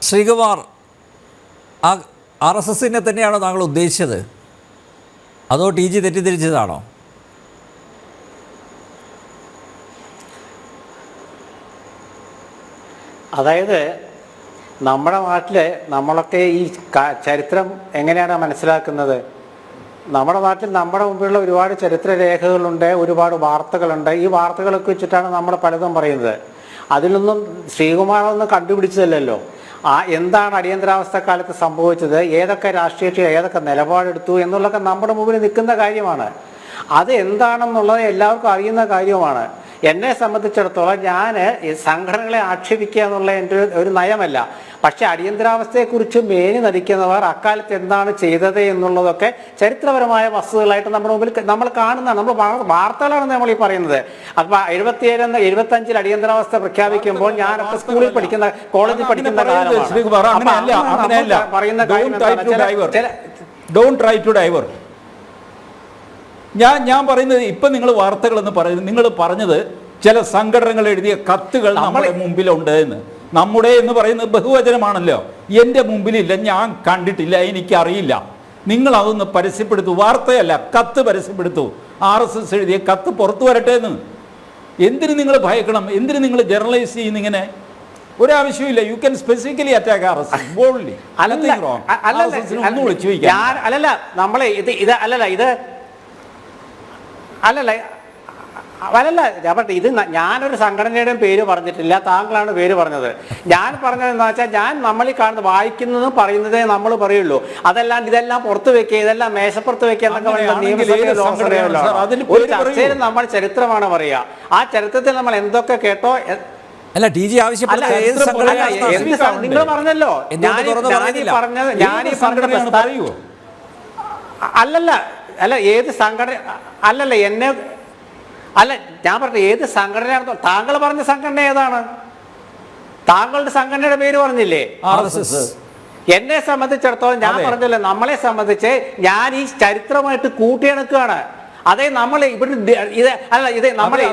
ശ്രീകുമാർ, ആ RSSനെ തന്നെയാണോ താങ്കൾ ഉദ്ദേശിച്ചത്, അതോ TG തെറ്റിദ്ധരിച്ചതാണോ? അതായത് നമ്മുടെ നാട്ടിൽ നമ്മളൊക്കെ ഈ ചരിത്രം എങ്ങനെയാണ് മനസ്സിലാക്കുന്നത്? നമ്മുടെ നാട്ടിൽ നമ്മുടെ മുമ്പിലുള്ള ഒരുപാട് ചരിത്ര രേഖകളുണ്ട്, ഒരുപാട് വാർത്തകളുണ്ട്. ഈ വാർത്തകളൊക്കെ വെച്ചിട്ടാണ് നമ്മൾ പലതും പറയുന്നത്. അതിലൊന്നും ശ്രീകുമാറൊന്നും കണ്ടുപിടിച്ചതല്ലല്ലോ. എന്താണ് അടിയന്തരാവസ്ഥ കാലത്ത് സംഭവിച്ചത്, ഏതൊക്കെ രാഷ്ട്രീയ ഏതൊക്കെ നിലപാടെടുത്തു എന്നുള്ളതൊക്കെ നമ്മുടെ മുമ്പിൽ നിൽക്കുന്ന കാര്യമാണ്. അത് എന്താണെന്നുള്ളത് എല്ലാവർക്കും അറിയുന്ന കാര്യവുമാണ്. എന്നെ സംബന്ധിച്ചിടത്തോളം ഞാൻ സംഘടനകളെ ആക്ഷേപിക്കുക എന്നുള്ള എൻ്റെ ഒരു നയമല്ല. പക്ഷെ അടിയന്തരാവസ്ഥയെക്കുറിച്ച് മേനി നടിക്കുന്നവർ അക്കാലത്ത് എന്താണ് ചെയ്തത് എന്നുള്ളതൊക്കെ ചരിത്രപരമായ വസ്തുതകളായിട്ട് നമ്മുടെ മുമ്പിൽ നമ്മൾ കാണുന്നതാണ്. നമ്മൾ വാർത്തകളാണ് നമ്മൾ ഈ പറയുന്നത്. അപ്പൊ 77-75 അടിയന്തരാവസ്ഥ പ്രഖ്യാപിക്കുമ്പോൾ ഞാനൊക്കെ സ്കൂളിൽ പഠിക്കുന്ന കോളേജിൽ പഠിക്കുന്ന കാലമാണ്. ഞാൻ പറയുന്നത് ഇപ്പം നിങ്ങൾ വാർത്തകളെന്ന് പറയുന്നത്, നിങ്ങൾ പറഞ്ഞത് ചില സംഘടനകൾ എഴുതിയ കത്തുകൾ നമ്മുടെ മുമ്പിലുണ്ട് എന്ന്. നമ്മുടെ എന്ന് പറയുന്നത് ബഹുവചനമാണല്ലോ. എൻ്റെ മുമ്പിലില്ല, ഞാൻ കണ്ടിട്ടില്ല, എനിക്കറിയില്ല. നിങ്ങൾ അതൊന്ന് പരസ്യപ്പെടുത്തു. വാർത്തയല്ല, കത്ത് പരസ്യപ്പെടുത്തു. RSS എഴുതിയ കത്ത് പുറത്തു വരട്ടെ എന്ന്. എന്തിന് നിങ്ങൾ ഭയക്കണം? എന്തിന് നിങ്ങൾ ജനറലൈസ് ചെയ്യുന്ന? ഇങ്ങനെ ഒരാവശ്യമില്ല. You can specifically attack RSS boldly. ഇത് ഞാനൊരു സംഘടനയുടെയും പേര് പറഞ്ഞിട്ടില്ല, താങ്കളാണ് പേര് പറഞ്ഞത്. ഞാൻ പറഞ്ഞത് എന്താ വെച്ചാൽ, ഞാൻ നമ്മൾ ഈ കാണുന്നത് വായിക്കുന്നതും പറയുന്നതേ നമ്മൾ പറയുള്ളൂ. അതെല്ലാം ഇതെല്ലാം പുറത്തു വെക്കുക, ഇതെല്ലാം മേശപ്പുറത്ത് വെക്കുക എന്നൊക്കെ ഒരു ചർച്ചയിൽ നമ്മൾ ചരിത്രമാണ് പറയുക. ആ ചരിത്രത്തിൽ നമ്മൾ എന്തൊക്കെ കേട്ടോ അല്ല TG ആവശ്യപ്പെട്ട നിങ്ങൾ പറഞ്ഞല്ലോ. അല്ല ഏത് സംഘടന അല്ലല്ല എന്നെ അല്ല ഞാൻ പറഞ്ഞ ഏത് സംഘടനയാണെന്നോ. താങ്കൾ പറഞ്ഞ സംഘടന ഏതാണ്? താങ്കളുടെ സംഘടനയുടെ പേര് പറഞ്ഞില്ലേ? RSS. എന്നെ സംബന്ധിച്ചിടത്തോളം ഞാൻ പറഞ്ഞല്ലോ, നമ്മളെ സംബന്ധിച്ച് ഞാൻ ഈ ചരിത്രമായിട്ട് കൂട്ടിയിണക്കുകയാണ്. അതേ നമ്മൾ ഇവിടെ ഇത് അല്ല ഇത് നമ്മളെ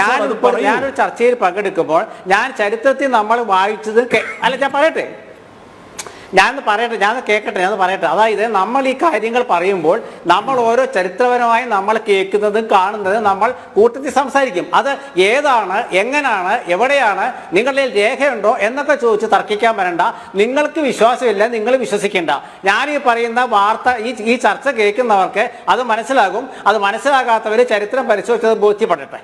ഞാനൊരു ചർച്ചയിൽ പങ്കെടുക്കുമ്പോൾ ഞാൻ ചരിത്രത്തിൽ നമ്മൾ വായിച്ചത് അല്ല ഞാൻ പറയട്ടെ, ഞാൻ കേൾക്കട്ടെ. അതായത് നമ്മൾ ഈ കാര്യങ്ങൾ പറയുമ്പോൾ നമ്മൾ ഓരോ ചരിത്രപരമായി നമ്മൾ കേൾക്കുന്നതും കാണുന്നതും നമ്മൾ കൂട്ടത്തിൽ സംസാരിക്കും. അത് ഏതാണ്, എങ്ങനെയാണ്, എവിടെയാണ്, നിങ്ങളുടെ രേഖയുണ്ടോ എന്നൊക്കെ ചോദിച്ച് തർക്കിക്കാൻ വരണ്ട. നിങ്ങൾക്ക് വിശ്വാസമില്ല, നിങ്ങൾ വിശ്വസിക്കേണ്ട. ഞാൻ ഈ പറയുന്ന വാർത്ത ഈ ചർച്ച കേൾക്കുന്നവർക്ക് അത് മനസ്സിലാകും. അത് മനസ്സിലാകാത്തവർ ചരിത്രം പരിശോധിച്ചത് ബോധ്യപ്പെടട്ടെ.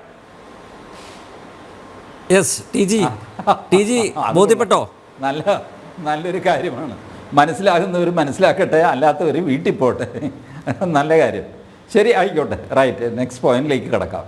TG ബോധ്യപ്പെട്ടോ? നല്ലൊരു കാര്യമാണ്. മനസ്സിലാകുന്നവർ മനസ്സിലാക്കട്ടെ, അല്ലാത്തവർ വീട്ടിൽ പോട്ടെ. നല്ല കാര്യം. ശരി, ആയിക്കോട്ടെ. റൈറ്റ്, നെക്സ്റ്റ് പോയിന്റിലേക്ക് കിടക്കാം.